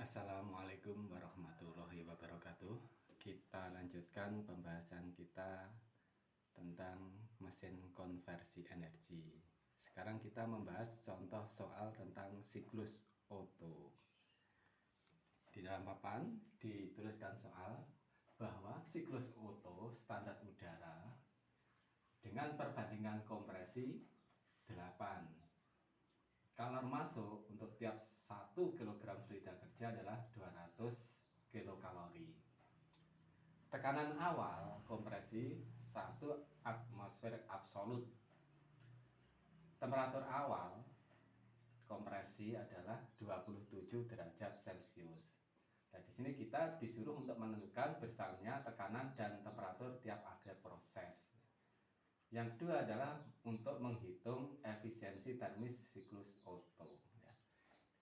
Assalamualaikum warahmatullahi wabarakatuh. Kita lanjutkan pembahasan kita tentang mesin konversi energi. Sekarang kita membahas contoh soal tentang siklus Otto. Di dalam papan dituliskan soal bahwa siklus Otto standar udara dengan perbandingan kompresi 8. Kalor masuk untuk tiap 1 kg fluida kerja adalah 200 kilokalori. Tekanan awal kompresi 1 atmosfer absolut. Temperatur awal kompresi adalah 27 derajat Celcius. Nah, di sini kita disuruh untuk menentukan bersalnya tekanan dan temperatur tiap akhir proses. Yang kedua adalah untuk menghitung efisiensi termis siklus Otto. Ya.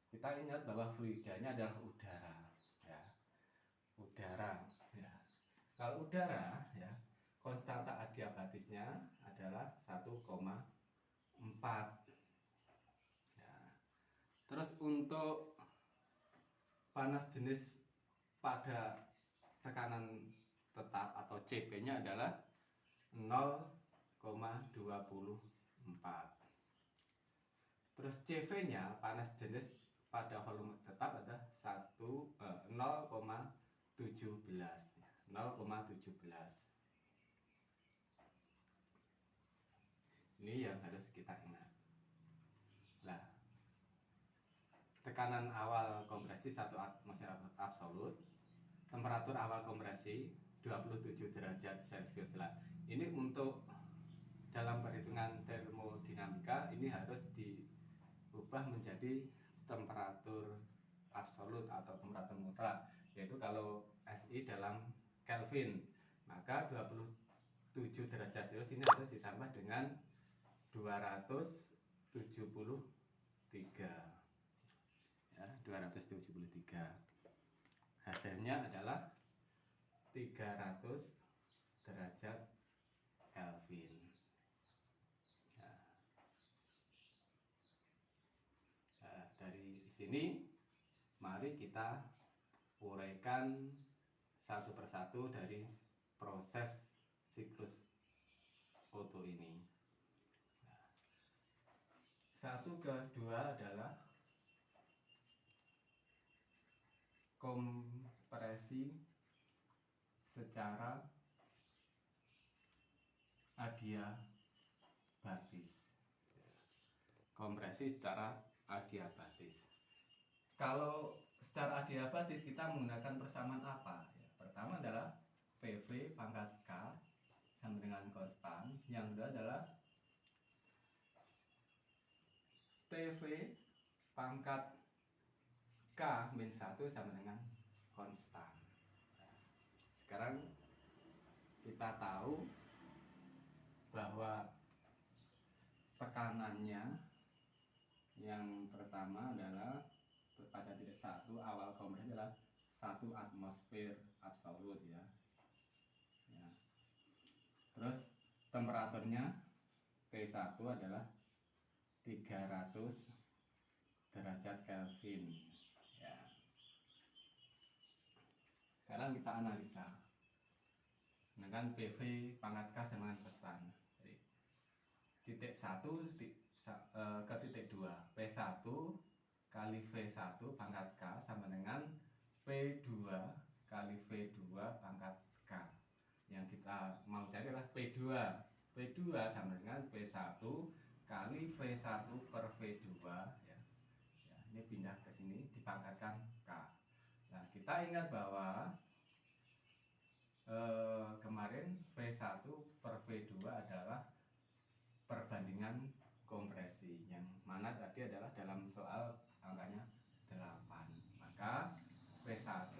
Kita ingat bahwa fluidanya adalah udara. Ya. Udara. Ya. Kalau udara, ya, konstanta adiabatisnya adalah 1,4. Ya. Terus untuk panas jenis pada tekanan tetap atau CP-nya adalah 0,24. Terus CV-nya panas jenis pada volume tetap adalah 0,17. 0,17. Ini yang harus kita ingat. Nah, tekanan awal kompresi 1 atmosfer absolut, temperatur awal kompresi 27 derajat Celcius. Lah, ini untuk dalam perhitungan termodinamika ini harus diubah menjadi temperatur absolut atau temperatur mutlak, yaitu kalau SI dalam Kelvin, maka 27 derajat Celcius ini harus ditambah dengan 273. Ya, 273. Hasilnya adalah 300 derajat Kelvin. Ya. Nah, dari sini mari kita uraikan satu persatu dari proses siklus Otto ini. Nah, satu kedua adalah kompresi secara adiabatis. Kompresi secara adiabatis. Kalau secara adiabatis kita menggunakan persamaan apa? Ya, pertama adalah PV pangkat K sama dengan konstan. Yang kedua adalah TV pangkat K min 1 sama dengan konstan. Sekarang kita tahu bahwa tekanannya yang pertama adalah pada titik 1 awal kompresi adalah 1 atmosfer absolut, ya. Ya. Terus temperaturnya T1 adalah 300 derajat Kelvin. Ya. Sekarang kita analisa dengan PV pangkat K sama dengan konstan. Jadi titik 1 ke titik 2, P1 kali V1 pangkat K sama dengan P2 kali V2 pangkat K. Yang kita mau cari adalah P2. P2 sama dengan P1 kali V1 per V2, ya. Ya, ini pindah ke sini dipangkatkan K. Nah, kita ingat bahwa kemarin V1 per V2 adalah perbandingan kompresi, yang mana tadi adalah dalam soal angkanya 8. Maka V1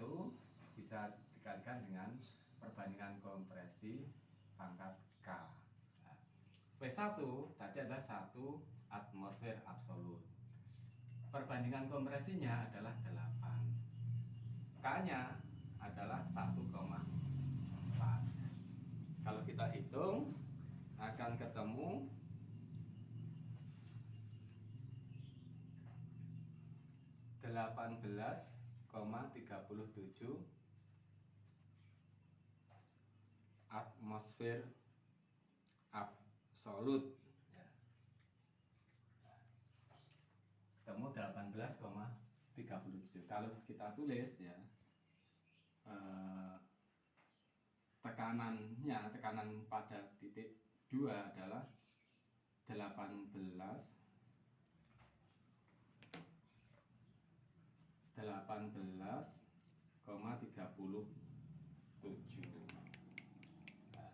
bisa dikalikan dengan perbandingan kompresi pangkat K. Nah, V1 tadi adalah 1 atmosfer absolut. Perbandingan kompresinya adalah 8. K-nya adalah 1,4. Kalau kita hitung akan ketemu 18 atmosfer absolut ya. Ketemu 18,37. Kalau kita tulis ya tekanan pada titik 2 adalah 18,37. Nah,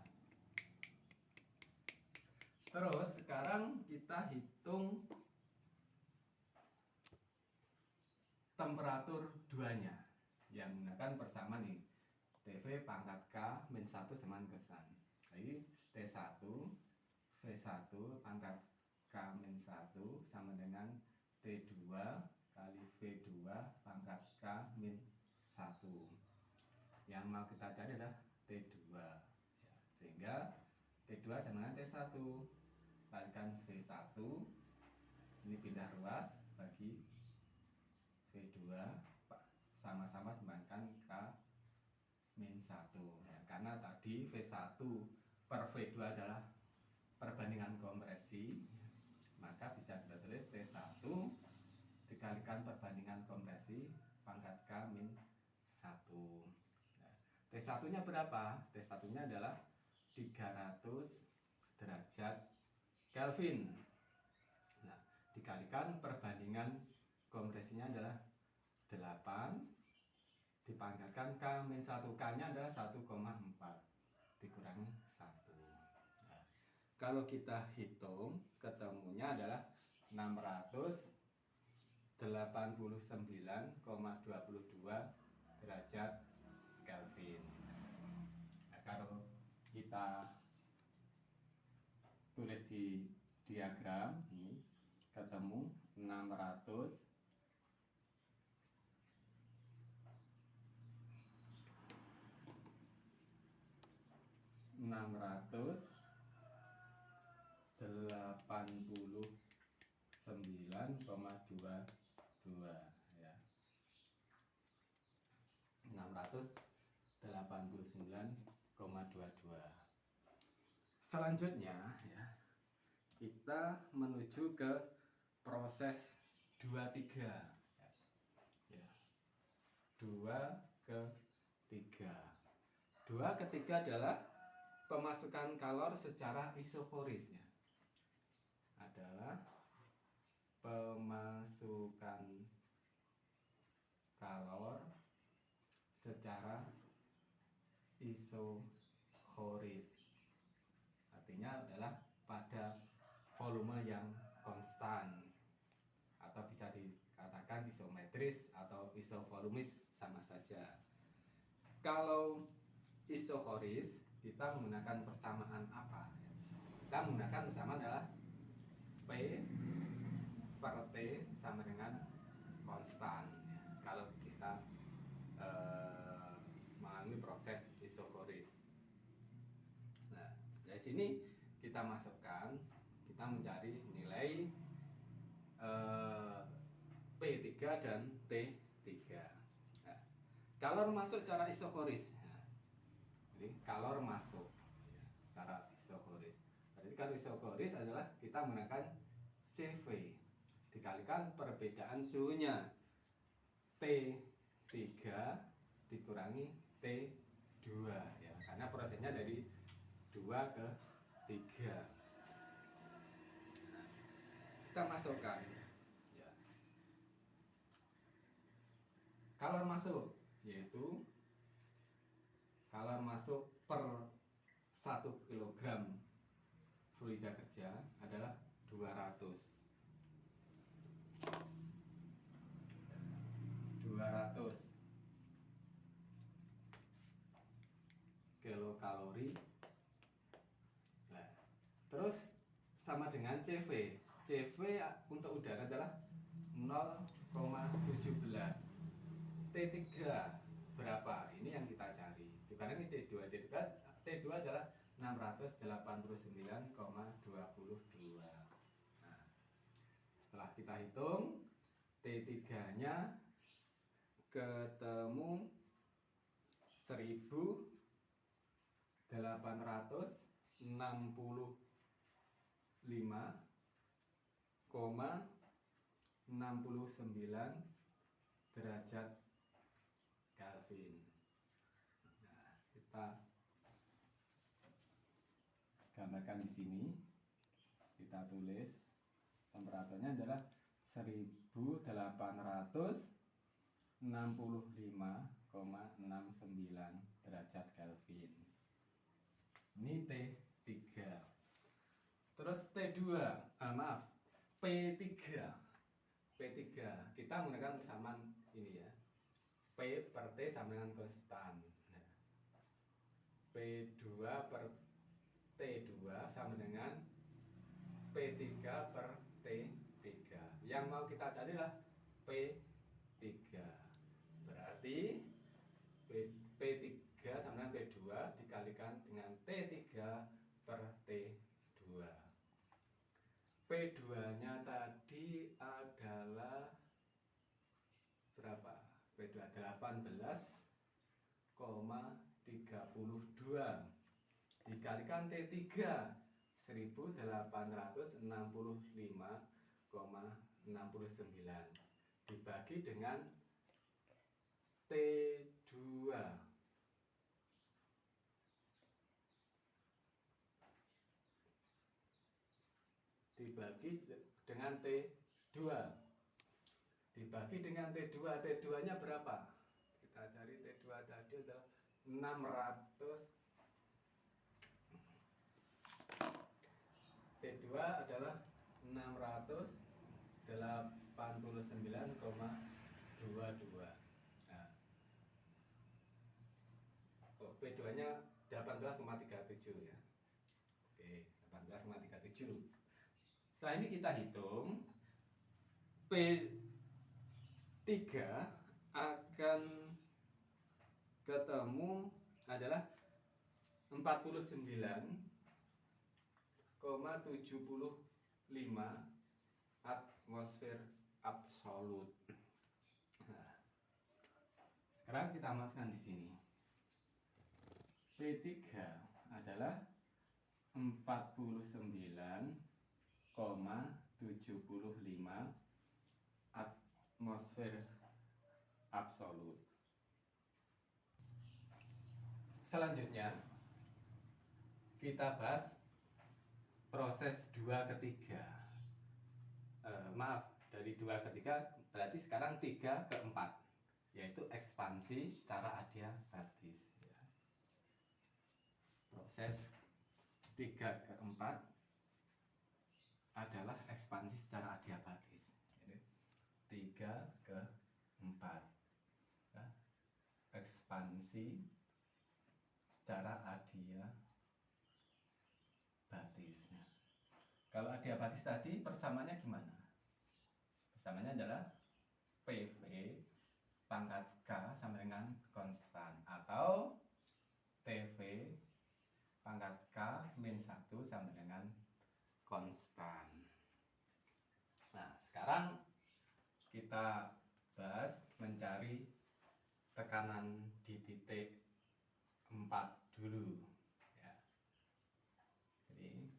terus sekarang kita hitung temperatur duanya yang menggunakan persamaan nih TV pangkat K min 1 sama kesan. Jadi T1 V1 pangkat K min 1 sama dengan T2 kali V2 pangkat K min 1. Yang mau kita cari adalah T2 ya, sehingga T2 sama dengan T1 kalikan V1 ini pindah ruas bagi V2 sama-sama dimakan K min 1 ya, karena tadi V1 per V2 adalah perbandingan kompresi, maka bisa kita tulis T1 dikalikan perbandingan kompresi pangkat K min 1. Nah, T1 nya berapa? T1 nya adalah 300 derajat Kelvin. Nah, dikalikan perbandingan kompresinya adalah 8 dipangkatkan K min 1. K nya adalah 1,4 dikurangi 1. Nah, kalau kita hitung ketemunya adalah 689,22 derajat Kelvin. Nah, kalau kita tulis di diagram ini ketemu 689,22 ya. 689,22. Selanjutnya ya, kita menuju ke proses 23 ya. 2 ke 3. 2 ke 3 adalah pemasukan kalor secara isokoris ya. Adalah pemasukan kalor secara isokoris. Artinya adalah pada volume yang konstan atau bisa dikatakan isometris atau isovolumis, sama saja. Kalau isokoris kita menggunakan persamaan apa? Kita menggunakan persamaan adalah P per T sama dengan konstan ya, kalau kita mengalami proses isokoris. Nah, dari sini kita masukkan, kita mencari nilai P3 dan T3. Nah, kalor masuk secara isokoris. Nah, jadi kalor masuk ya, secara isokoris. Jadi kalau isokoris adalah kita menggunakan CV dikalikan perbedaan suhunya T3 dikurangi T2 ya, karena prosesnya dari 2 ke 3. Kita masukkan ya. Kalor masuk yaitu kalor masuk per 1 kg fluida kerja adalah 200 kilokalori. Nah, terus sama dengan CV. CV untuk udara adalah 0,17. T3 berapa? Ini yang kita cari. Karena ini T2. T2 adalah 689,22. Nah, setelah kita hitung T3 nya ketemu 1865,69 derajat Kelvin. Nah, kita gambarkan di sini. Kita tulis temperaturnya adalah 1865,69 derajat Kelvin. Ini T3. Terus T2, P3. P3 kita menggunakan persamaan ini ya. P per T sama dengan konstan. Nah, P2 per T2 sama dengan P3 per T3. Yang mau kita cari adalah P3. Berarti P3 sama dengan P2 dikalikan dengan T3 per T2. P2-nya tadi adalah berapa? P2 18,32 dikalikan T3 1865,69 dibagi dengan T2 dibagi dengan T2 dibagi dengan T2. T2-nya berapa? Kita cari T2 tadi adalah 600. T2 adalah 689,22. Nah, P2-nya 18,37 ya. Oke, 18,37. Setelah ini kita hitung P3 akan ketemu adalah 49,75 atmosfer absolut. Nah, sekarang kita masukkan di sini. P3 adalah 49,75 atmosfer absolut. Selanjutnya kita bahas proses 2 ke 3. Dari 2 ke 3 berarti sekarang 3 ke 4, yaitu ekspansi secara adiabatis ya. Proses 3 ke 4 adalah ekspansi secara adiabatis. 3 ke 4 ya. Ekspansi secara adiabatis. Kalau adiabatis tadi persamaannya gimana? Persamaannya adalah PV pangkat K sama dengan konstan, atau TV pangkat K min 1 sama dengan konstan. Nah, sekarang kita bahas mencari tekanan di titik 4 dulu ya. Jadi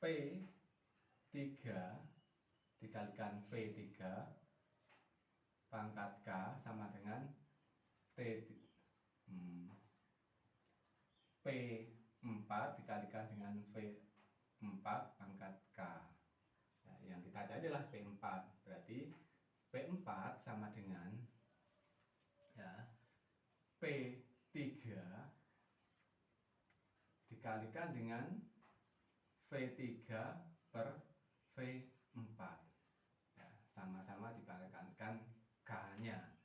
P3 dikalikan V3 pangkat K sama dengan P4 dikalikan dengan V4 pangkat K. Nah, yang kita cari adalah P4. Berarti P4 sama dengan ya, P3 dikalikan dengan V3 per V4 ya, sama-sama dikalikan K-nya.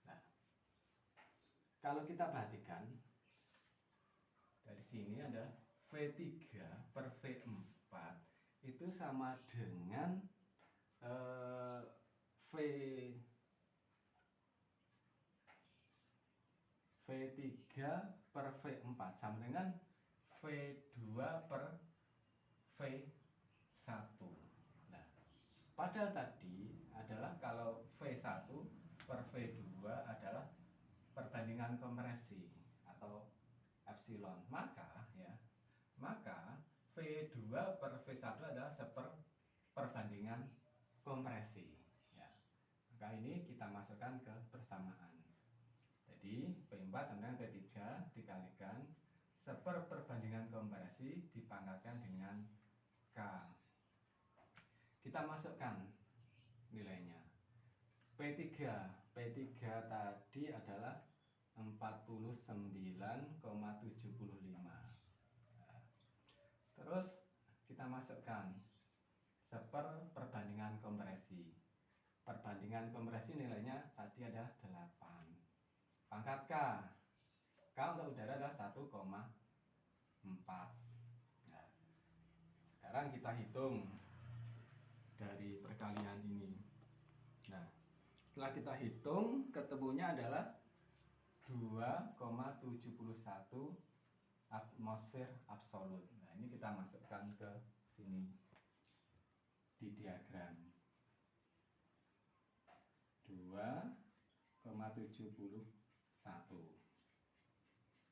Nah, kalau kita perhatikan dari sini ada V3 per V4 itu sama dengan V3 per V4 sama dengan V2 per V1. Nah, padahal tadi adalah kalau V1 per V2 adalah perbandingan kompresi atau epsilon. Maka V2 per V1 adalah perbandingan kompresi ya. Maka ini kita masukkan ke persamaan. Jadi P4 sama dengan P3 dikalikan perbandingan kompresi dipangkatkan dengan K. Kita masukkan nilainya. P3 tadi adalah 49,75. Terus kita masukkan perbandingan kompresi. Perbandingan kompresi nilainya tadi adalah 8. Pangkat K. K untuk udara adalah 1,4. Nah, sekarang kita hitung dari perkalian ini. Nah, setelah kita hitung, ketemunya adalah 2,71 atmosfer absolut. Nah, ini kita masukkan ke sini di diagram. 2,71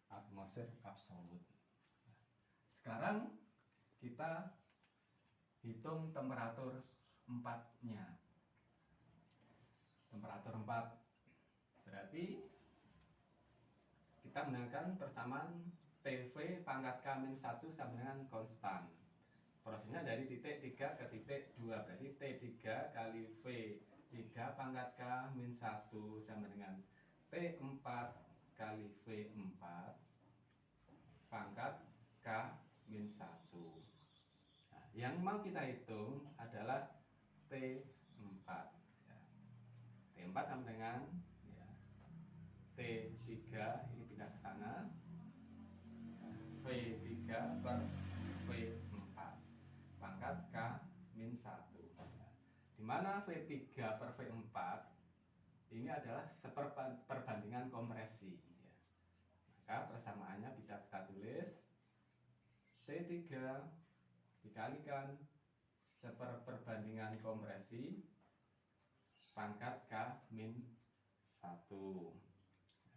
atmosfer absolut. Sekarang kita hitung temperatur 4-nya. Temperatur 4 berarti kita menggunakan persamaan TV pangkat K-1 sama dengan konstan. Prosesnya dari titik 3 ke titik 2, berarti T3 kali V3 pangkat K-1 sama dengan T4 kali V4 pangkat K-1. Nah, yang mau kita hitung adalah T4 ya. T4 sama dengan ya, T3 ini pindah ke sana, V3 per V4 pangkat K-1 ya. Dimana V3 per V4 ini adalah perbandingan kompresi ya. Maka persamaannya bisa kita tulis T3 dikalikan perbandingan kompresi pangkat K-1.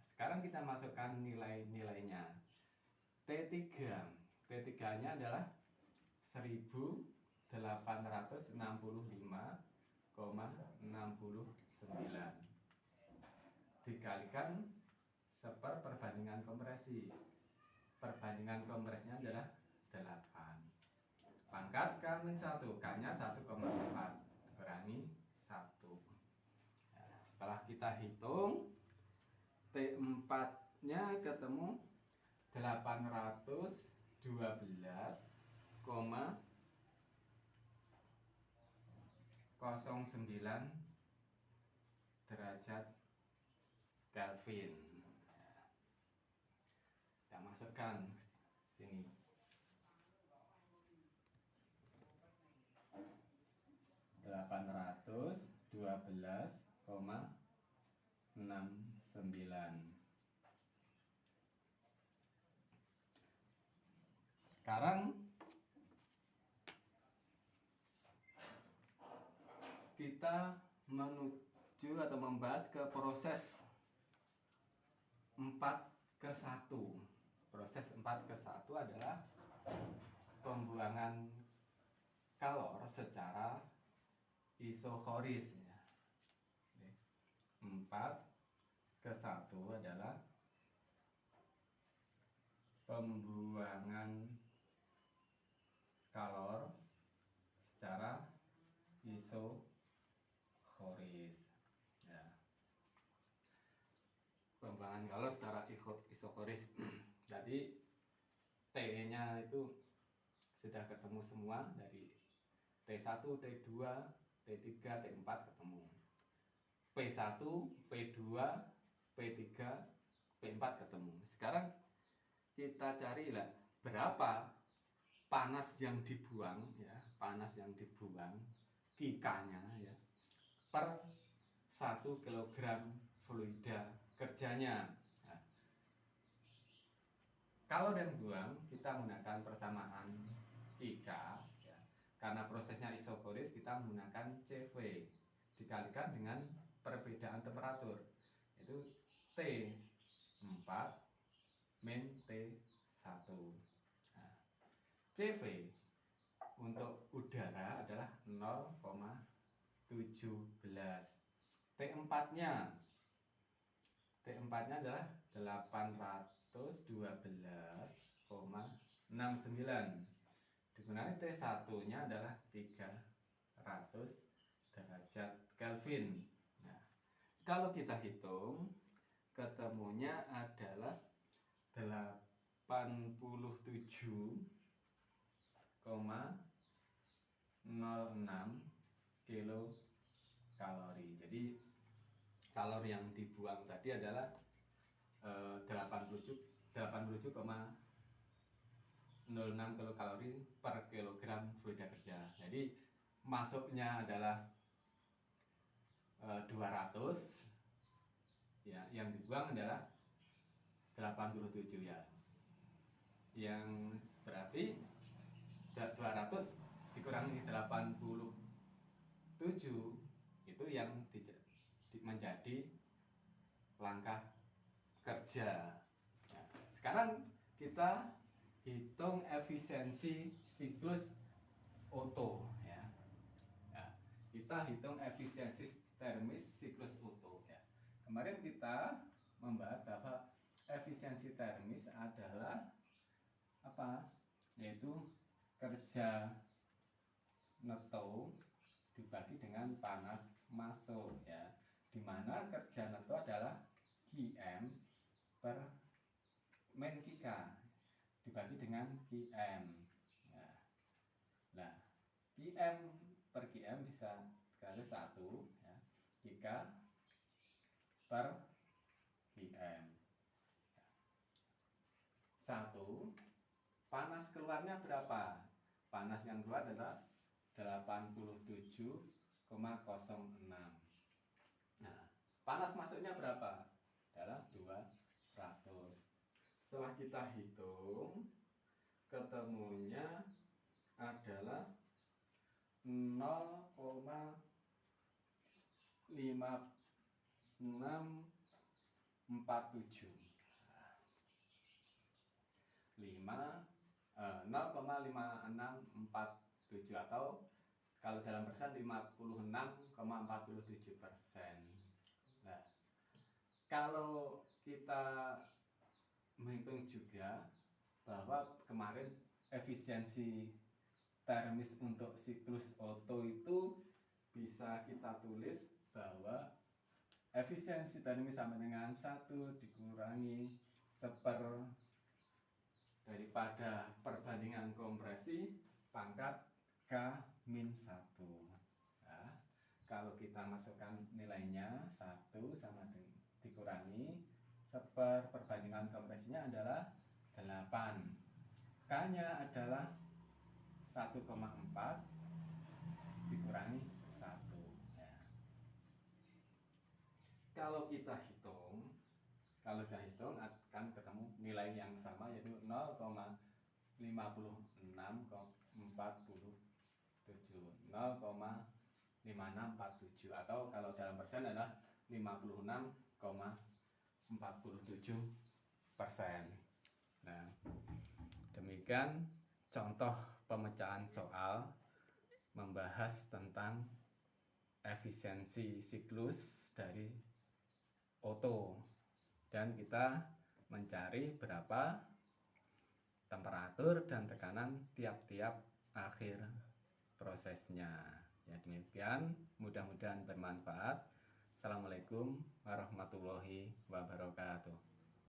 Sekarang kita masukkan nilai-nilainya. T3 nya adalah 1865,69 dikalikan perbandingan kompresi. Perbandingan kompresinya adalah 8. Pangkat K-1, K-nya 1,4 kurangi 1. Nah, setelah kita hitung T4-nya ketemu 812,09 derajat Kelvin. Kita masukkan sini. 812,69. Sekarang kita menuju atau membahas ke proses 4:1. Proses 4:1 adalah pembuangan kalor secara isokoris ya. 4:1 adalah pembuangan kalor secara isokoris ya. Pembuangan kalor secara isokoris. Jadi T-nya itu sudah ketemu semua, dari T1, T2, T3, T4 ketemu. P1, P2, P3, P4 ketemu. Sekarang kita carilah berapa panas yang dibuang ya, Q-nya ya, per 1 kg fluida kerjanya. Nah, kalau dan buang kita menggunakan persamaan Q ya. Karena prosesnya isokoris kita menggunakan CV dikalikan dengan perbedaan temperatur, itu T4 min T1. Nah, CV untuk udara adalah 0,17. T4-nya adalah 812,69 digunakan T1-nya adalah 300 derajat Kelvin. Nah, kalau kita hitung ketemunya adalah 87,06 kilokalori. Jadi kalori yang dibuang tadi adalah 87,06 kilokalori per kilogram fluida kerja. Jadi masuknya adalah 200, ya, yang dibuang adalah 87 ya. Yang berarti 200 dikurangi 87 itu yang menjadi langkah kerja. Nah, sekarang kita hitung efisiensi siklus Otto ya. Nah, kita hitung efisiensi termis siklus Otto ya. Kemarin kita membahas bahwa efisiensi termis adalah apa? Yaitu kerja neto dibagi dengan panas masuk ya, dimana kerja neto adalah Qm per min Qk dibagi dengan Qm ya. Nah, Qm per Qm bisa dikali 1 ya, Qk per Qm 1. Panas keluarnya berapa? Panas yang keluar adalah 87,06. Nah, panas masuknya berapa? Adalah 200. Setelah kita hitung, ketemunya adalah 0,5647. 0,5647 atau kalau dalam persen 56,47%. Nah, kalau kita menghitung juga bahwa kemarin efisiensi termis untuk siklus Otto itu bisa kita tulis bahwa efisiensi termis sama dengan 1 dikurangi 1/, daripada perbandingan kompresi pangkat K-1 ya. Kalau kita masukkan nilainya 1 sama dengan dikurangi 1/, perbandingan kompresinya adalah 8, K-nya adalah 1,4 dikurangi 1 ya. Kalau kita hitung akan ketemu nilai yang sama, yaitu 0,5647 atau kalau dalam persen adalah 56,47%. Nah, demikian contoh pemecahan soal membahas tentang efisiensi siklus dari Otto, dan kita mencari berapa temperatur dan tekanan tiap-tiap akhir prosesnya. Ya, demikian, mudah-mudahan bermanfaat. Assalamualaikum warahmatullahi wabarakatuh.